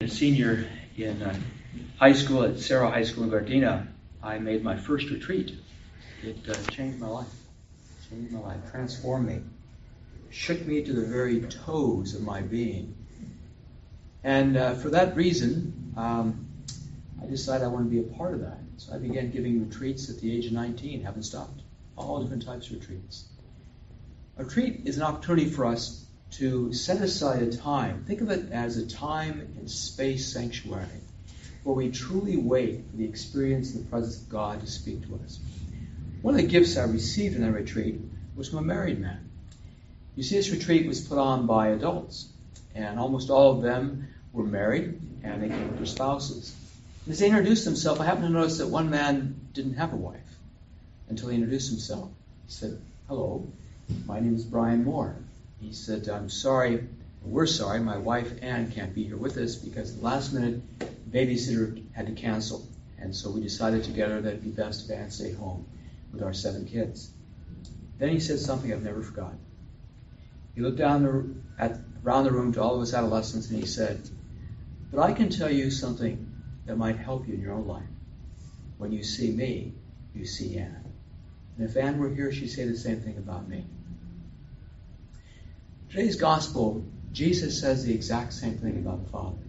A senior in high school at Cerro High School in Gardena, I made my first retreat. It changed my life. Transformed me, shook me to the very toes of my being. And for that reason, I decided I want to be a part of that. So I began giving retreats at the age of 19, haven't stopped. All different types of retreats. A retreat is an opportunity for us to set aside a time. Think of it as a time and space sanctuary where we truly wait for the experience and the presence of God to speak to us. One of the gifts I received in that retreat was from a married man. You see, this retreat was put on by adults, and almost all of them were married, and they came with their spouses. And as they introduced themselves, I happened to notice that one man didn't have a wife until he introduced himself. He said, "Hello, my name is Brian Moore." He said, we're sorry, my wife Ann can't be here with us because at the last minute, the babysitter had to cancel. And so we decided together that it'd be best if Ann stayed home with our 7 kids. Then he said something I've never forgotten. He looked around the room to all of us adolescents and he said, "But I can tell you something that might help you in your own life. When you see me, you see Ann. And if Ann were here, she'd say the same thing about me." Today's gospel, Jesus says the exact same thing about the Father.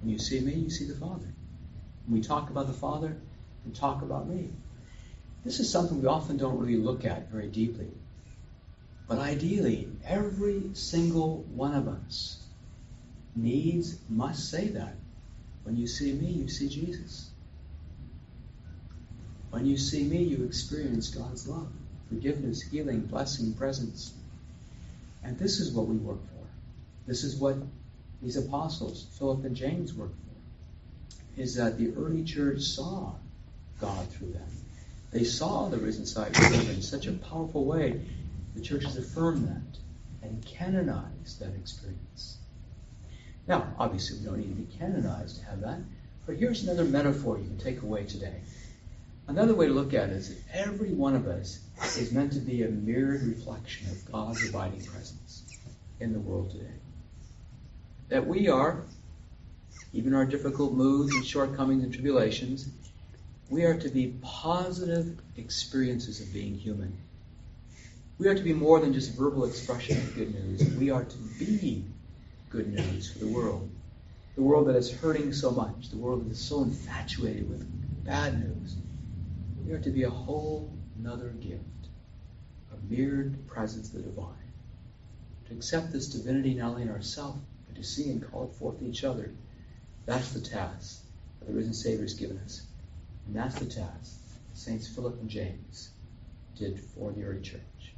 When you see me, you see the Father. When we talk about the Father, we talk about me. This is something we often don't really look at very deeply. But ideally, every single one of us must say that. When you see me, you see Jesus. When you see me, you experience God's love, forgiveness, healing, blessing, presence. And this is what we work for. This is what these apostles, Philip and James, worked for. Is that the early church saw God through them. They saw the risen Savior in such a powerful way. The church has affirmed that and canonized that experience. Now, obviously, we don't need to be canonized to have that. But here's another metaphor you can take away today. Another way to look at it is that every one of us is meant to be a mirrored reflection of God's abiding presence in the world today. That we are, even our difficult moods and shortcomings and tribulations, we are to be positive experiences of being human. We are to be more than just verbal expression of good news. We are to be good news for the world. The world that is hurting so much. The world that is so infatuated with bad news. We are to be a whole another gift. A mirrored presence of the divine. To accept this divinity not only in ourselves, but to see and call it forth in each other. That's the task that the risen Savior has given us. And that's the task Saints Philip and James did for the early church.